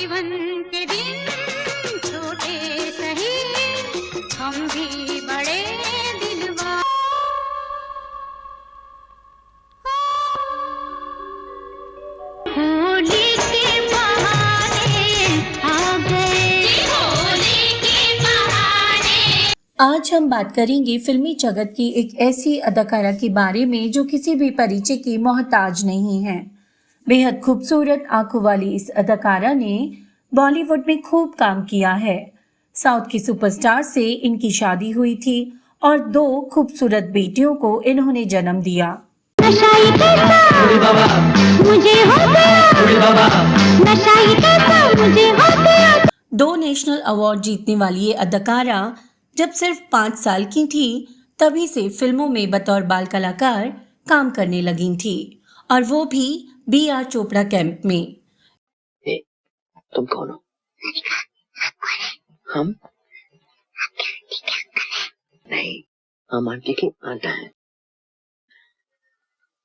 जीवन के दिन छोटे सही, हम भी बड़े दिलवा। होली के बहाने आ गए, होली के बहाने। आज हम बात करेंगे फिल्मी जगत की एक ऐसी अदाकारा के बारे में जो किसी भी परिचय की मोहताज नहीं है। बेहद खूबसूरत आंखों वाली इस अदाकारा ने बॉलीवुड में खूब काम किया है। साउथ की सुपरस्टार से इनकी शादी हुई थी और 2 खूबसूरत बेटियों को इन्होंने जन्म दिया। दो नेशनल अवार्ड जीतने वाली ये अदाकारा जब सिर्फ 5 साल की थी तभी से फिल्मों में बतौर बाल कलाकार काम करने लगी थी, और वो भी B.R. चोपड़ा कैंप में। तुम कौन हो? हम नहीं, हम आंटी की आंटा है।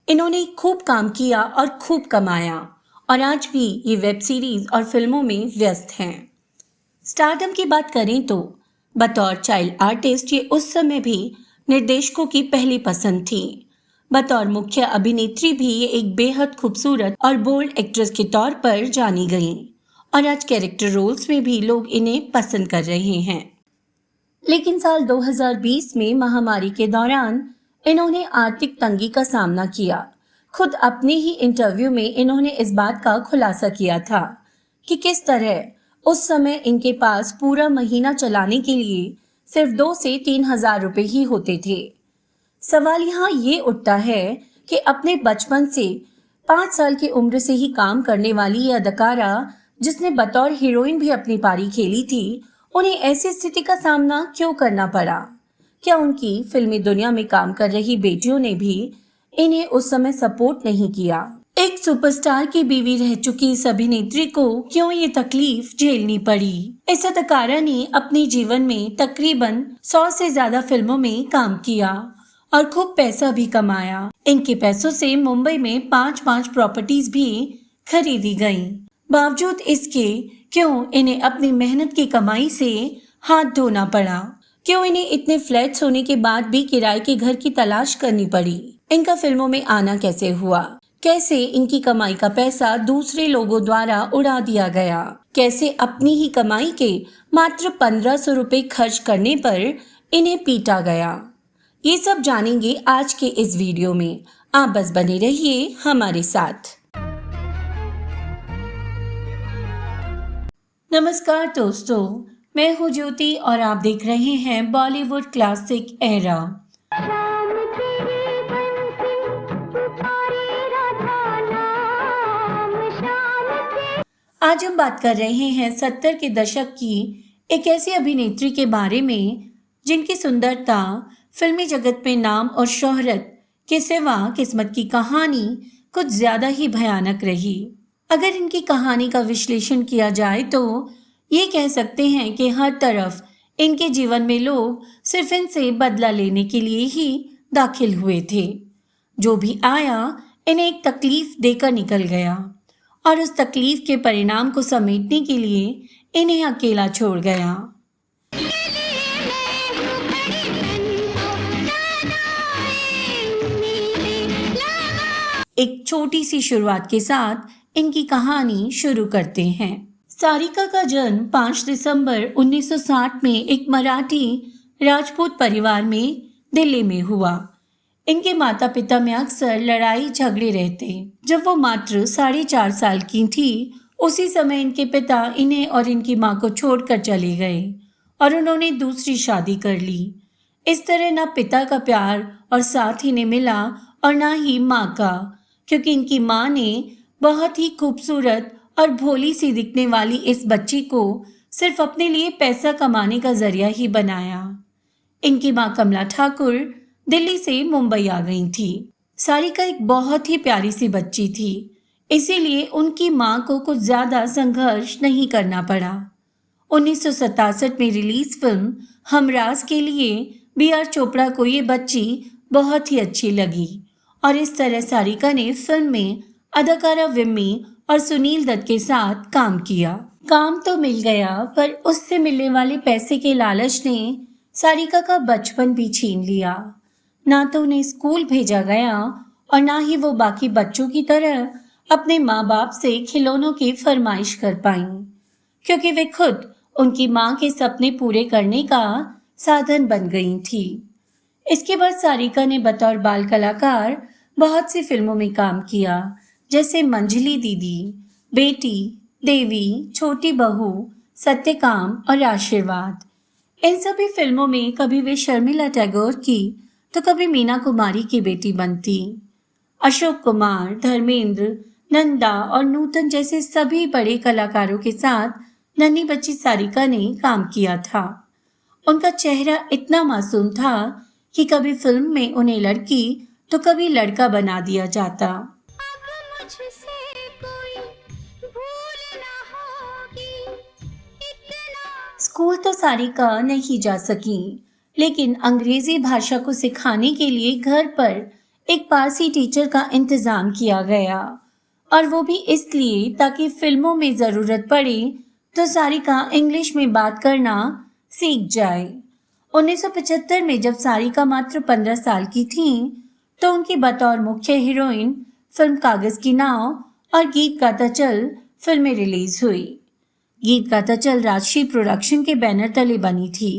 इन्होंने खूब काम किया और खूब कमाया और आज भी ये वेब सीरीज और फिल्मों में व्यस्त हैं। स्टारडम की बात करें तो बतौर चाइल्ड आर्टिस्ट ये उस समय भी निर्देशकों की पहली पसंद थी। बतौर मुख्य अभिनेत्री भी ये एक बेहद खूबसूरत और बोल्ड एक्ट्रेस के तौर पर जानी गईं और आज कैरेक्टर रोल्स में भी लोग इन्हें पसंद कर रहे हैं। लेकिन साल 2020 में महामारी के दौरान इन्होंने आर्थिक तंगी का सामना किया। खुद अपने ही इंटरव्यू में इन्होंने इस बात का खुलासा किया था कि किस तरह उस समय इनके पास पूरा महीना चलाने के लिए सिर्फ 2 से 3 हजार रुपए ही होते थे। सवाल यहाँ ये उठता है कि अपने बचपन से 5 साल की उम्र से ही काम करने वाली ये अदाकारा जिसने बतौर हीरोइन भी अपनी पारी खेली थी, उन्हें ऐसी स्थिति का सामना क्यों करना पड़ा? क्या उनकी फिल्मी दुनिया में काम कर रही बेटियों ने भी इन्हें उस समय सपोर्ट नहीं किया? एक सुपरस्टार की बीवी रह चुकी इस अभिनेत्री को क्यों ये तकलीफ झेलनी पड़ी? इस अदाकारा ने अपने जीवन में तकरीबन 100 से ज्यादा फिल्मों में काम किया और खूब पैसा भी कमाया। इनके पैसों से मुंबई में 5 प्रॉपर्टीज भी खरीदी गईं। बावजूद इसके क्यों इन्हें अपनी मेहनत की कमाई से हाथ धोना पड़ा? क्यों इन्हें इतने फ्लैट्स होने के बाद भी किराए के घर की तलाश करनी पड़ी? इनका फिल्मों में आना कैसे हुआ? कैसे इनकी कमाई का पैसा दूसरे लोगों द्वारा उड़ा दिया गया? कैसे अपनी ही कमाई के मात्र 1500 रुपए खर्च करने पर इन्हें पीटा गया? ये सब जानेंगे आज के इस वीडियो में। आप बस बने रहिए हमारे साथ। नमस्कार दोस्तों, मैं हूँ ज्योति और आप देख रहे हैं बॉलीवुड क्लासिक एरा। आज हम बात कर रहे हैं 70 के दशक की एक ऐसी अभिनेत्री के बारे में जिनकी सुंदरता, फिल्मी जगत में नाम और शोहरत के सिवा किस्मत की कहानी कुछ ज्यादा ही भयानक रही। अगर इनकी कहानी का विश्लेषण किया जाए तो ये कह सकते हैं कि हर तरफ इनके जीवन में लोग सिर्फ इनसे बदला लेने के लिए ही दाखिल हुए थे। जो भी आया इन्हें एक तकलीफ देकर निकल गया और उस तकलीफ के परिणाम को समेटने के लिए इन्हें अकेला छोड़ गया। एक छोटी सी शुरुआत के साथ इनकी कहानी शुरू करते हैं। सारिका का जन्म 5 दिसंबर 1960 में एक मराठी राजपूत परिवार में दिल्ली में हुआ। इनके माता पिता में अक्सर लड़ाई झगड़े रहते। जब वो मात्र 4.5 साल की थी उसी समय इनके पिता इन्हें और इनकी माँ को छोड़कर चले गए और उन्होंने दूसरी शादी कर ली। इस तरह न पिता का प्यार और साथ ही ने मिला और ना ही माँ का, क्योंकि इनकी माँ ने बहुत ही खूबसूरत और भोली सी दिखने वाली इस बच्ची को सिर्फ अपने लिए पैसा कमाने का जरिया ही बनाया। इनकी माँ कमला ठाकुर दिल्ली से मुंबई आ गई थी। सारिका एक बहुत ही प्यारी सी बच्ची थी, इसीलिए उनकी माँ को कुछ ज्यादा संघर्ष नहीं करना पड़ा। 1967 में रिलीज फिल्म हमराज के लिए B.R. चोपड़ा को ये बच्ची बहुत ही अच्छी लगी और इस तरह सारिका ने फिल्म में अदाकारा विम्मी और सुनील दत्त के साथ काम किया। काम तो मिल गया, पर उससे मिलने वाले पैसे के लालच ने सारिका का बचपन भी छीन लिया। ना तो उन्हें स्कूल भेजा गया और ना ही वो बाकी बच्चों की तरह अपने माँ बाप से खिलौनों की फरमाइश कर पाईं, क्योंकि वे खुद उनकी माँ के सपने पूरे करने का साधन बन गई थी। इसके बाद सारिका ने बतौर बाल कलाकार बहुत सी फिल्मों में काम किया, जैसे मंजली दीदी, बेटी, देवी, छोटी बहू, सत्यकाम और आशीर्वाद। इन सभी फिल्मों में कभी वे शर्मिला टैगोर की तो कभी मीना कुमारी की बेटी बनती। अशोक कुमार, धर्मेंद्र, नंदा और नूतन जैसे सभी बड़े कलाकारों के साथ नन्ही बच्ची सारिका ने काम किया था। उनका चेहरा इतना मासूम था कि कभी फिल्म में उन्हें लड़की तो कभी लड़का बना दिया जाता। अब मुझसे कोई भूल ना होगी, इतना स्कूल तो सारिका नहीं जा सकी, लेकिन अंग्रेजी भाषा को सिखाने के लिए घर पर एक पारसी टीचर का इंतजाम किया गया, और वो भी इसलिए ताकि फिल्मों में ज़रूरत पड़े तो सारिका इंग्लिश में बात करना सीख जाए। 1975 में जब सारिका मात्र 15 साल की थी तो उनकी बतौर मुख्य हीरोइन फिल्म कागज की नाव और गीत गाता चल फिल्में रिलीज हुई। गीत गाता चल राजश्री प्रोडक्शन के बैनर तले बनी थी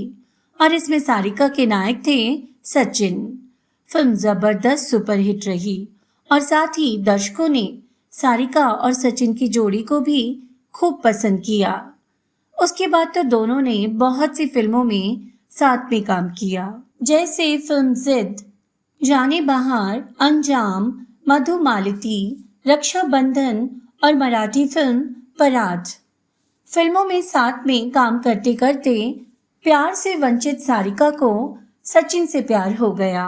और इसमें सारिका के नायक थे सचिन। फिल्म जबरदस्त सुपरहिट रही और साथ ही दर्शकों ने सारिका और सचिन की जोड़ी को भी खूब पसंद किया। उसके बाद तो दोनों ने बहुत सी फिल्मों में साथ में काम किया, जैसे फिल्म जिद, जाने बहार, अंजाम, मधुमालती, रक्षाबंधन और मराठी फिल्म पराग। फिल्मों में साथ में काम करते करते प्यार से वंचित सारिका को सचिन से प्यार हो गया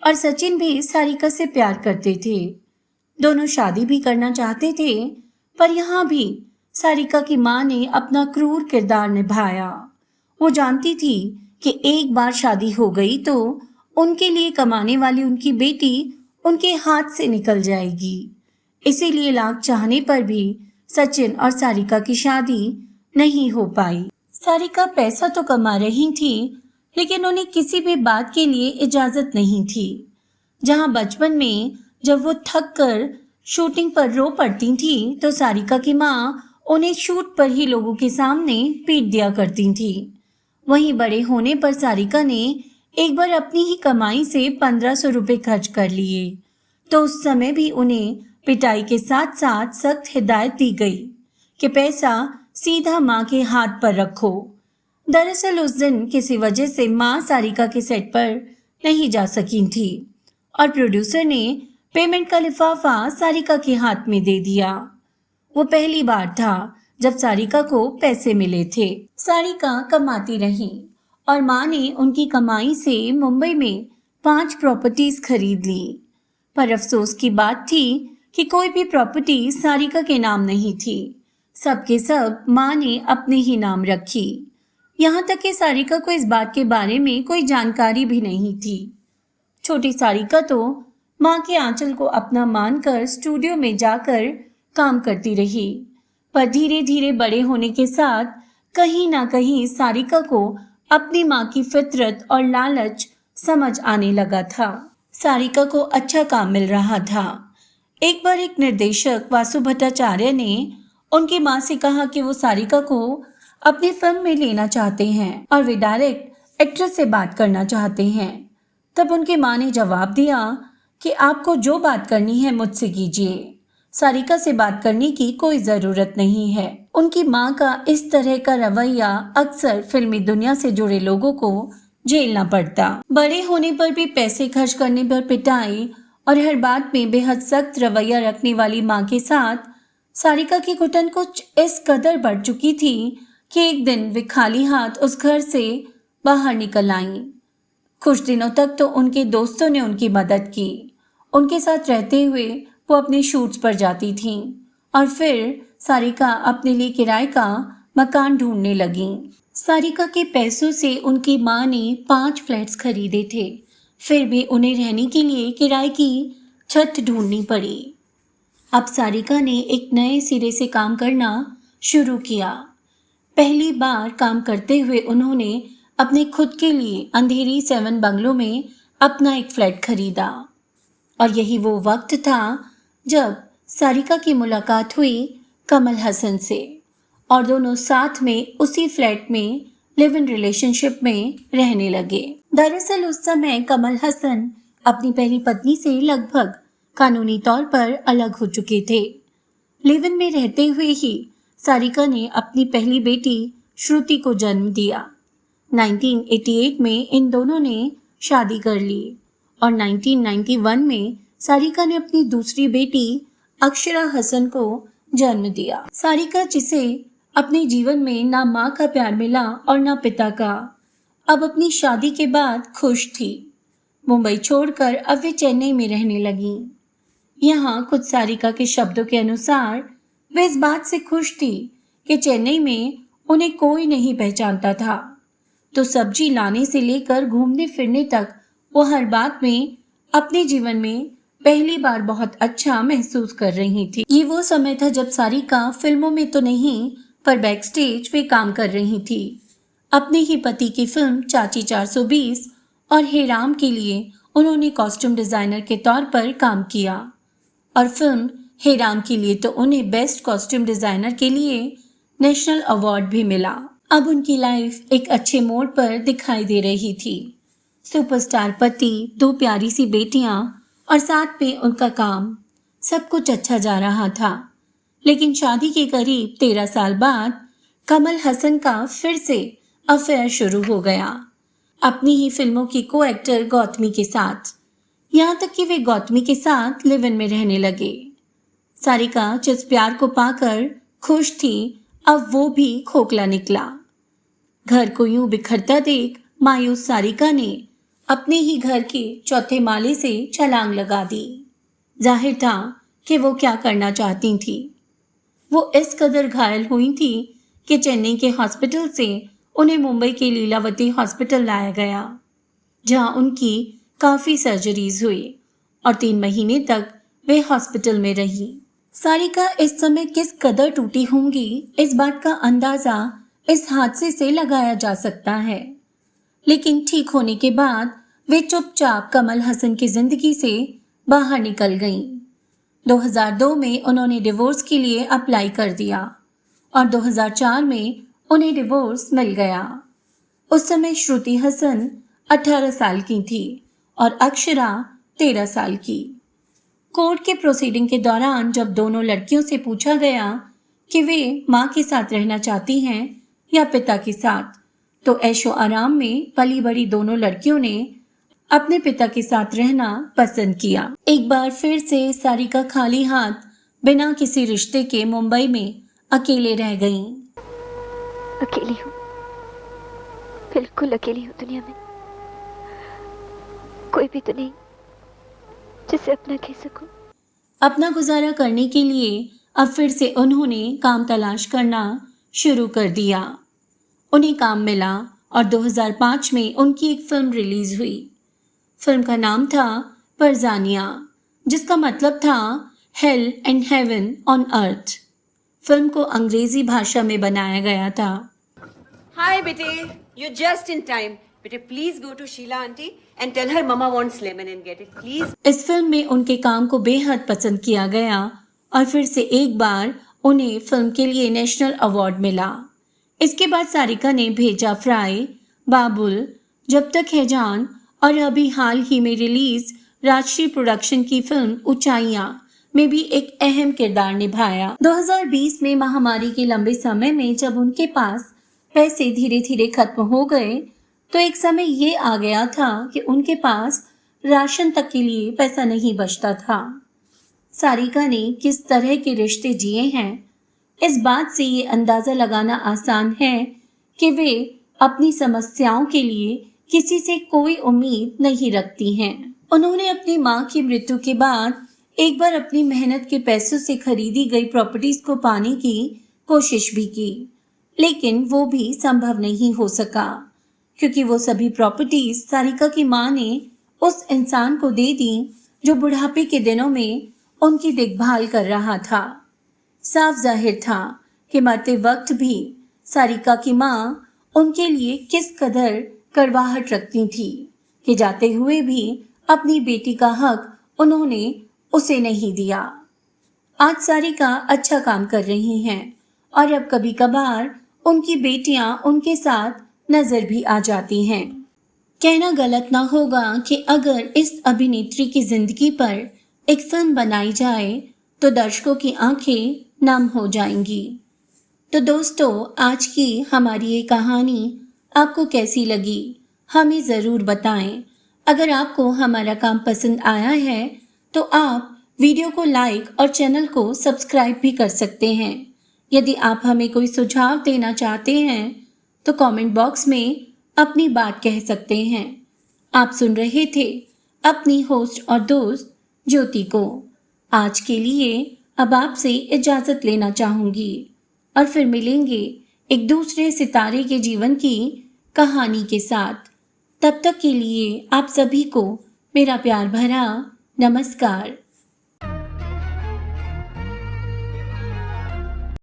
और सचिन भी सारिका से प्यार करते थे। दोनों शादी भी करना चाहते थे, पर यहाँ भी सारिका की माँ ने अपना क्रूर किरदार निभाया। वो जानती थी कि एक बार शादी हो गई तो उनके लिए कमाने वाली उनकी बेटी उनके हाथ से निकल जाएगी। इसीलिए लाख चाहने पर भी सचिन और सारिका की शादी नहीं हो पाई। सारिका पैसा तो कमा रही थी, लेकिन उन्हें किसी भी बात के लिए इजाजत नहीं थी। जहां बचपन में जब वो थक कर शूटिंग पर रो पड़ती थी तो सारिका की माँ उन्हें शूट पर ही लोगों के सामने पीट दिया करती थी। वहीं बड़े होने पर सारिका ने एक बार अपनी ही कमाई से 1500 रुपये खर्च कर लिए, तो उस समय भी उन्हें पिटाई के साथ साथ सख्त हिदायत दी गई कि पैसा सीधा माँ के हाथ पर रखो। दरअसल उस दिन किसी वजह से माँ सारिका के सेट पर नहीं जा सकी थी और प्रोड्यूसर ने पेमेंट का लिफाफा सारिका के हाथ में दे दिया। वो पहली बार था जब सारिका को पैसे मिले थे। सारिका कमाती रही और माँ ने उनकी कमाई से मुंबई में 5 प्रॉपर्टीज खरीद ली, पर अफसोस की बात थी कि कोई भी प्रॉपर्टी सारिका के नाम नहीं थी। सबके सब माँ ने अपने ही नाम रखी। यहाँ तक कि सारिका को इस बात के बारे में कोई जानकारी भी नहीं थी। छोटी सारिका तो माँ के आंचल को अपना मानकर स्टूडियो में जाकर काम करती रही, पर धीरे धीरे बड़े होने के साथ कहीं ना कहीं सारिका को अपनी माँ की फितरत और लालच समझ आने लगा था। सारिका को अच्छा काम मिल रहा था। एक बार एक निर्देशक वासु भट्टाचार्य ने उनकी माँ से कहा कि वो सारिका को अपनी फिल्म में लेना चाहते हैं और वे डायरेक्ट एक्ट्रेस से बात करना चाहते हैं। तब उनकी माँ ने जवाब दिया कि आपको जो बात करनी है मुझसे कीजिए, सारिका से बात करने की कोई ज़रूरत नहीं है। उनकी माँ का इस तरह का रवैया अक्सर फिल्मी दुनिया से जुड़े लोगों को झेलना पड़ता। बड़े होने पर भी पैसे खर्च करने पर पिटाई और हर बात में बेहद सख्त रवैया रखने वाली माँ के साथ सारिका की घुटन कुछ इस कदर बढ़ चुकी थी कि एक दिन वे खाली हाथ उस घर से बाहर निकल आईं। कुछ दिनों तक तो उनके दोस्तों ने उनकी मदद की। उनके साथ रहते हुए वो अपने शूट्स पर जाती थीं और फिर सारिका अपने लिए किराए का मकान ढूंढने लगीं। सारिका के पैसों से उनकी माँ ने 5 फ्लैट्स खरीदे थे, फिर भी उन्हें रहने के लिए किराए की छत ढूंढनी पड़ी। अब सारिका ने एक नए सिरे से काम करना शुरू किया। पहली बार काम करते हुए उन्होंने अपने खुद के लिए अंधेरी 7 बंगलों में अपना एक फ्लैट खरीदा। और यही वो वक्त था जब सारिका की मुलाकात हुई कमल हसन से और दोनों साथ में उसी फ्लैट में लिव इन रिलेशनशिप में रहने लगे। दरअसल उस समय कमल हसन अपनी पहली पत्नी से लगभग कानूनी तौर पर अलग हो चुके थे। लिव इन में रहते हुए ही सारिका ने अपनी पहली बेटी श्रुति को जन्म दिया। 1988 में इन दोनों ने शादी कर ली और 1991 में सारिका ने अपनी दूसरी बेटी अक्षरा हसन को जन्म दिया। सारिका, जिसे अपने जीवन में ना माँ का प्यार मिला और ना पिता का, अब अपनी शादी के बाद खुश थी। मुंबई छोड़कर अब वे चेन्नई में रहने लगी। यहाँ कुछ सारिका के शब्दों के अनुसार वे इस बात से खुश थी कि चेन्नई में उन्हें कोई नहीं पहचानता था, तो सब्जी लाने से लेकर घूमने फिरने तक वो हर बात में अपने जीवन में पहली बार बहुत अच्छा महसूस कर रही थी। ये वो समय था जब सारिका फिल्मों में तो नहीं पर बैक स्टेज वे काम कर रही थी। अपने ही पति की फिल्म चाची 420 और हे राम के लिए उन्होंने कॉस्ट्यूम डिजाइनर के तौर पर काम किया और फिल्म हे राम के लिए तो उन्हें बेस्ट कॉस्ट्यूम डिजाइनर के लिए नेशनल अवार्ड भी मिला। अब उनकी लाइफ एक अच्छे मोड़ पर दिखाई दे रही थी। सुपरस्टार पति, 2 प्यारी सी बेटियां और साथ में उनका काम, सब कुछ अच्छा जा रहा था। लेकिन शादी के करीब 13 साल बाद कमल हसन का फिर से अफेयर शुरू हो गया, अपनी ही फिल्मों की को एक्टर गौतमी के साथ। यहाँ तक कि वे गौतमी के साथ लिव इन में रहने लगे। सारिका जिस प्यार को पाकर खुश थी, अब वो भी खोखला निकला। घर को यूं बिखरता देख मायूस सारिका ने अपने ही घर के चौथे माले से छलांग लगा दी। जाहिर था कि वो क्या करना चाहती थी। वो इस कदर घायल हुई थी कि चेन्नई के हॉस्पिटल से उन्हें मुंबई के लीलावती हॉस्पिटल लाया गया, जहां उनकी काफ़ी सर्जरीज हुई और 3 महीने तक वे हॉस्पिटल में रही। सारिका इस समय किस कदर टूटी होंगी, इस बात का अंदाज़ा इस हादसे से लगाया जा सकता है। लेकिन ठीक होने के बाद वे चुपचाप कमल हसन की जिंदगी से बाहर निकल गईं। 2002 में उन्होंने डिवोर्स के लिए अप्लाई कर दिया और 2004 में उन्हें डिवोर्स मिल गया। उस समय श्रुति हसन 18 साल की थी और अक्षरा 13 साल की। कोर्ट के प्रोसीडिंग के दौरान जब दोनों लड़कियों से पूछा गया कि वे माँ के साथ रहना चाहती हैं या पिता के साथ, तो ऐशो आराम में पली बड़ी दोनों लड़कियों ने अपने पिता के साथ रहना पसंद किया। एक बार फिर से सारिका खाली हाथ बिना किसी रिश्ते के मुंबई में अकेले रह गईं। अकेली हूँ, बिल्कुल अकेली हूँ दुनिया में। कोई भी तो नहीं जिसे अपना कह सकूं। अपना गुजारा करने के लिए अब फिर से उन्होंने काम तलाश करना शुरू कर दिया। उन्हें काम मिला और 2005 में उनकी एक फिल्म रिलीज हुई। फिल्म का नाम था परजानिया, जिसका मतलब था hello and heaven on earth. Film को अंग्रेजी भाषा में बनाया गया था। Hi, Bete. You're just in time. Bete, please go to Sheila auntie and tell her Mama wants lemon and get it, please. इस फिल्म में उनके काम को बेहद पसंद किया गया और फिर से एक बार उन्हें फिल्म के लिए नेशनल अवार्ड मिला। इसके बाद सारिका ने भेजा फ्राई, बाबुल, जब तक है जान और अभी हाल ही में रिलीज राजश्री प्रोडक्शन की फिल्म ऊंचाइयां में भी एक अहम किरदार निभाया। 2020 में महामारी के लंबे समय में जब उनके पास पैसे धीरे धीरे खत्म हो गए, तो एक समय ये आ गया था कि उनके पास राशन तक के लिए पैसा नहीं बचता था। सारिका ने किस तरह के रिश्ते जिए हैं, इस बात से ये अंदाज़ा लगाना आसान है कि वे अपनी समस्याओं के लिए किसी से कोई उम्मीद नहीं रखती हैं। उन्होंने अपनी माँ की मृत्यु के बाद एक बार अपनी मेहनत के पैसों से खरीदी गई प्रॉपर्टीज को पाने की कोशिश भी की, लेकिन वो भी संभव नहीं हो सका क्योंकि वो सभी प्रॉपर्टीज सारिका की माँ ने उस इंसान को दे दी जो बुढ़ापे के दिनों में उनकी देखभाल कर रहा था। साफ जाहिर था कि मरते वक्त भी सारिका की माँ उनके लिए किस कदर कड़वाहट रखती थी कि जाते हुए भी अपनी बेटी का हक उन्होंने उसे नहीं दिया। आज सारिका अच्छा काम कर रही हैं और अब कभी कभार उनकी बेटियां उनके साथ नजर भी आ जाती हैं। कहना गलत ना होगा कि अगर इस अभिनेत्री की जिंदगी पर एक फिल्म बनाई जाए तो दर्शकों की आंखें नम हो जाएंगी। तो दोस्तों, आज की हमारी ये कहानी आपको कैसी लगी हमें ज़रूर बताएं। अगर आपको हमारा काम पसंद आया है तो आप वीडियो को लाइक और चैनल को सब्सक्राइब भी कर सकते हैं। यदि आप हमें कोई सुझाव देना चाहते हैं तो कमेंट बॉक्स में अपनी बात कह सकते हैं। आप सुन रहे थे अपनी होस्ट और दोस्त ज्योति को। आज के लिए अब आपसे इजाज़त लेना चाहूँगी और फिर मिलेंगे एक दूसरे सितारे के जीवन की कहानी के साथ। तब तक के लिए आप सभी को मेरा प्यार भरा नमस्कार।